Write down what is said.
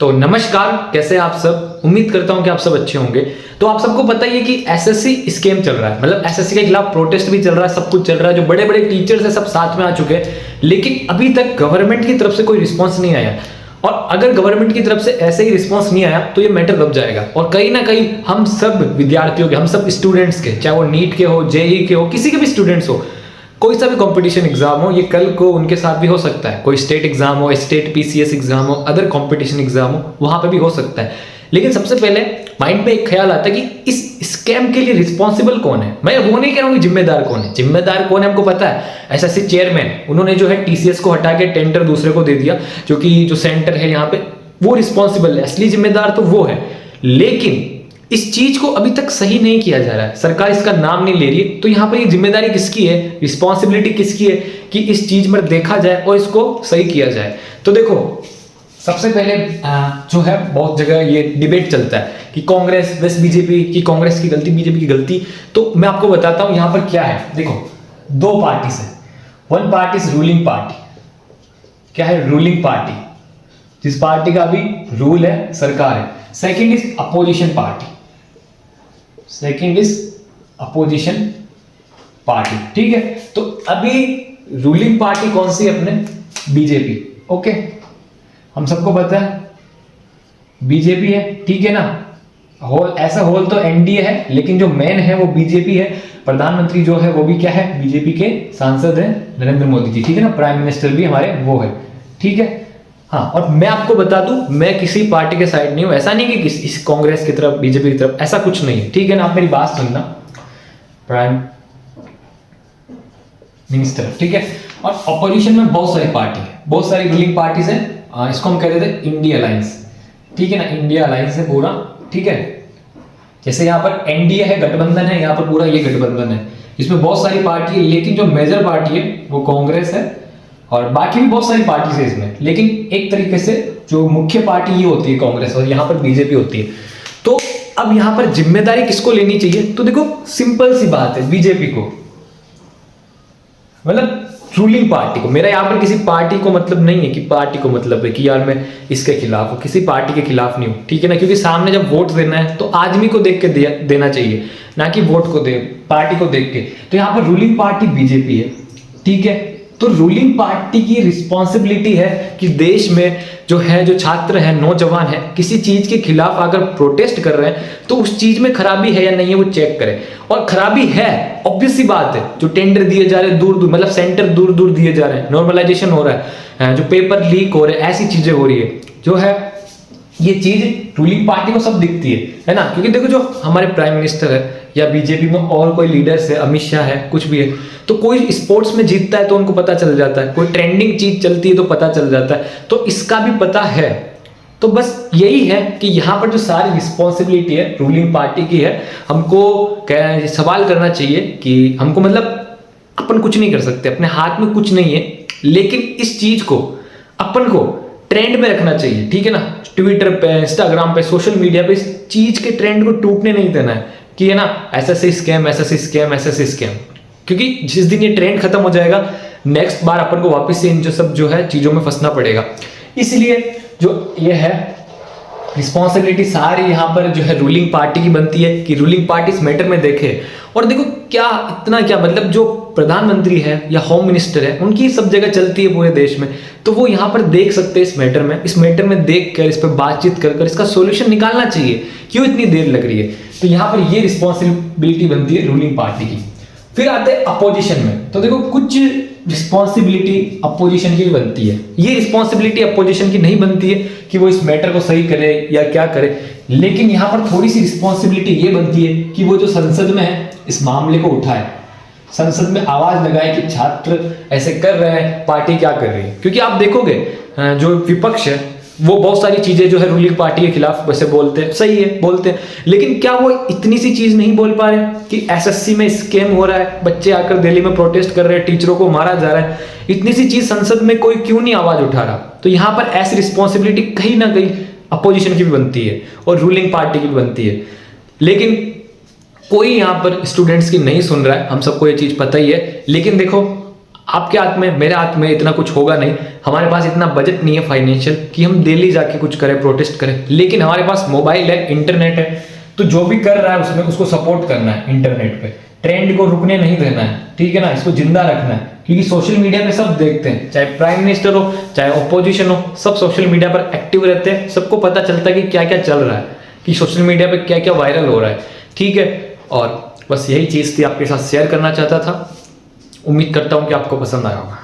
तो नमस्कार, कैसे आप सब। उम्मीद करता हूं कि आप सब अच्छे होंगे। तो आप सबको पता ही है कि एसएससी स्कैम चल रहा है, मतलब एसएससी के खिलाफ प्रोटेस्ट भी चल रहा है, सब कुछ चल रहा है। जो बड़े बड़े टीचर्स हैं सब साथ में आ चुके हैं, लेकिन अभी तक गवर्नमेंट की तरफ से कोई रिस्पॉन्स नहीं आया। और अगर गवर्नमेंट की तरफ से ऐसे ही रिस्पॉन्स नहीं आया तो ये मैटर दब जाएगा। और कहीं ना कहीं हम सब विद्यार्थियों के, हम सब स्टूडेंट्स के, चाहे वो नीट के हो, जेई के हो, किसी के भी स्टूडेंट्स हो, कोई सा भी कंपटीशन एग्जाम हो, ये कल को उनके साथ भी हो सकता है। कोई स्टेट एग्जाम हो, स्टेट पीसीएस एग्जाम हो, अदर कंपटीशन एग्जाम हो, वहां पे भी हो सकता है। लेकिन सबसे पहले माइंड में एक ख्याल आता है कि इस स्कैम के लिए रिस्पॉन्सिबल कौन है। मैं वो नहीं कह रहा हूँ कि जिम्मेदार कौन है। जिम्मेदार कौन है हमको पता है, एसएससी चेयरमैन, उन्होंने जो है टीसीएस को हटा के टेंडर दूसरे को दे दिया, जो कि जो सेंटर है यहाँ पे वो रिस्पॉन्सिबल है, असली जिम्मेदार तो वो है। लेकिन इस चीज को अभी तक सही नहीं किया जा रहा है, सरकार इसका नाम नहीं ले रही है। तो यहाँ पर ये जिम्मेदारी किसकी है, रिस्पॉन्सिबिलिटी किसकी है कि इस चीज में देखा जाए और इसको सही किया जाए। तो देखो, सबसे पहले जो है बहुत जगह ये डिबेट चलता है कि कांग्रेस वैस बीजेपी की, कांग्रेस की गलती, बीजेपी की गलती। तो मैं आपको बताता हूं यहाँ पर क्या है। देखो, दो पार्टीज है। One party is ruling party. क्या है? रूलिंग पार्टी, जिस पार्टी का अभी रूल है, सरकार है। Second is opposition party. Second is opposition party, ठीक है। तो अभी रूलिंग पार्टी कौन सी है? अपने बीजेपी। ओके, हम सबको पता है बीजेपी है, ठीक है ना। होल ऐसा होल तो एनडीए है, लेकिन जो मेन है वो बीजेपी है। प्रधानमंत्री जो है वो भी क्या है? बीजेपी के सांसद है, नरेंद्र मोदी जी, ठीक है ना। प्राइम मिनिस्टर भी हमारे वो है, ठीक है। हाँ, और मैं आपको बता दूं, मैं किसी पार्टी के साइड नहीं हूं। ऐसा नहीं कि इस कांग्रेस की तरफ, बीजेपी की तरफ, ऐसा कुछ नहीं है, ठीक है ना। आप मेरी बात सुनना, प्राइम मिनिस्टर, ठीक है। और अपोजिशन में बहुत सारी पार्टी है, बहुत सारी रूलिंग पार्टीज है। इसको हम कहते थे इंडिया अलायंस, ठीक है ना। इंडिया अलायंस है पूरा, ठीक है। जैसे यहाँ पर एनडीए है, गठबंधन है, यहाँ पर पूरा ये गठबंधन है, इसमें बहुत सारी पार्टी है। लेकिन जो मेजर पार्टी है वो कांग्रेस है, और बाकी भी बहुत सारी पार्टी है इसमें। लेकिन एक तरीके से जो मुख्य पार्टी ये होती है कांग्रेस, और यहाँ पर बीजेपी होती है। तो अब यहाँ पर जिम्मेदारी किसको लेनी चाहिए? तो देखो, सिंपल सी बात है, बीजेपी को, मतलब रूलिंग पार्टी को। मेरा यहाँ पर किसी पार्टी को मतलब नहीं है कि पार्टी को मतलब है कि यार मैं इसके खिलाफ हूँ, किसी पार्टी के खिलाफ नहीं हूँ, ठीक है ना। क्योंकि सामने जब वोट देना है तो आदमी को देख के देना चाहिए, ना कि वोट को पार्टी को देख के। तो यहाँ पर रूलिंग पार्टी बीजेपी है, ठीक है। तो रूलिंग पार्टी की रिस्पॉन्सिबिलिटी है कि देश में जो है, जो छात्र है, नौजवान है, किसी चीज के खिलाफ अगर प्रोटेस्ट कर रहे हैं तो उस चीज में खराबी है या नहीं है वो चेक करें। और खराबी है, ऑब्वियस सी बात है। जो टेंडर दिए जा रहे हैं दूर दूर, मतलब सेंटर दूर दूर दिए जा रहे हैं, नॉर्मलाइजेशन हो रहा है, जो पेपर लीक हो रहे हैं, ऐसी चीजें हो रही है, जो है ये चीज रूलिंग पार्टी को सब दिखती है ना। क्योंकि देखो, जो हमारे प्राइम मिनिस्टर है या बीजेपी में और कोई लीडर्स है, अमित शाह है, कुछ भी है, तो कोई स्पोर्ट्स में जीतता है तो उनको पता चल जाता है, कोई ट्रेंडिंग चीज चलती है तो पता चल जाता है, तो इसका भी पता है। तो बस यही है कि यहाँ पर जो सारी रिस्पॉन्सिबिलिटी है रूलिंग पार्टी की है। हमको सवाल करना चाहिए कि हमको, मतलब अपन कुछ नहीं कर सकते, अपने हाथ में कुछ नहीं है, लेकिन इस चीज को अपन को ट्रेंड में रखना चाहिए, ठीक है ना। ट्विटर पे, इंस्टाग्राम पे, सोशल मीडिया पे इस चीज के ट्रेंड को टूटने नहीं देना है कि है ना, SSC scam, SSC scam, SSC scam. क्योंकि जिस दिन ये ट्रेंड खत्म हो जाएगा, नेक्स्ट बार अपन को वापस से इन जो सब जो है चीजों में फंसना पड़ेगा। इसलिए जो ये है रिस्पॉन्सिबिलिटी सारी यहाँ पर जो है रूलिंग पार्टी की बनती है कि रूलिंग पार्टी इस मैटर में देखे। और देखो, क्या इतना क्या, मतलब जो प्रधानमंत्री है या होम मिनिस्टर है, उनकी सब जगह चलती है पूरे देश में, तो वो यहाँ पर देख सकते हैं इस मैटर में देख कर, इस पर बातचीत कर इसका सोल्यूशन निकालना चाहिए। क्यों इतनी देर लग रही है? तो यहाँ पर ये रिस्पॉन्सिबिलिटी बनती है रूलिंग पार्टी की। फिर आते हैं अपोजिशन में। तो देखो, कुछ रिस्पॉन्सिबिलिटी अपोजिशन की भी बनती है। ये रिस्पॉन्सिबिलिटी अपोजिशन की नहीं बनती है कि वो इस मैटर को सही करे या क्या करे, लेकिन यहाँ पर थोड़ी सी रिस्पॉन्सिबिलिटी ये बनती है कि वो जो संसद में है इस मामले को उठाए, संसद में आवाज लगाए कि छात्र ऐसे कर रहे हैं, पार्टी क्या कर रही है। क्योंकि आप देखोगे जो विपक्ष है वो बहुत सारी चीजें जो है रूलिंग पार्टी के खिलाफ वैसे बोलते हैं, सही है, बोलते हैं, लेकिन क्या वो इतनी सी चीज नहीं बोल पा रहे कि एसएससी में स्कैम हो रहा है, बच्चे आकर दिल्ली में प्रोटेस्ट कर रहे हैं, टीचरों को मारा जा रहा है, इतनी सी चीज संसद में कोई क्यों नहीं आवाज उठा रहा? तो यहाँ पर ऐसी रिस्पॉन्सिबिलिटी कहीं ना कहीं अपोजिशन की भी बनती है और रूलिंग पार्टी की भी बनती है। लेकिन कोई यहाँ पर स्टूडेंट्स की नहीं सुन रहा है, हम सबको ये चीज पता ही है। लेकिन देखो, आपके हाथ में, मेरे हाथ में इतना कुछ होगा नहीं, हमारे पास इतना बजट नहीं है फाइनेंशियल कि हम दिल्ली जाके कुछ करें, प्रोटेस्ट करें, लेकिन हमारे पास मोबाइल है, इंटरनेट है, तो जो भी कर रहा है उसमें उसको सपोर्ट करना है। इंटरनेट पे ट्रेंड को रुकने नहीं देना है, ठीक है ना, इसको जिंदा रखना है, क्योंकि सोशल मीडिया पे सब देखते हैं, चाहे प्राइम मिनिस्टर हो चाहे ऑपोजिशन हो, सब सोशल मीडिया पर एक्टिव रहते हैं, सबको पता चलता है कि क्या क्या चल रहा है, कि सोशल मीडिया पे क्या क्या वायरल हो रहा है, ठीक है। और बस यही चीज़ थी, आपके साथ शेयर करना चाहता था। उम्मीद करता हूँ कि आपको पसंद आया होगा।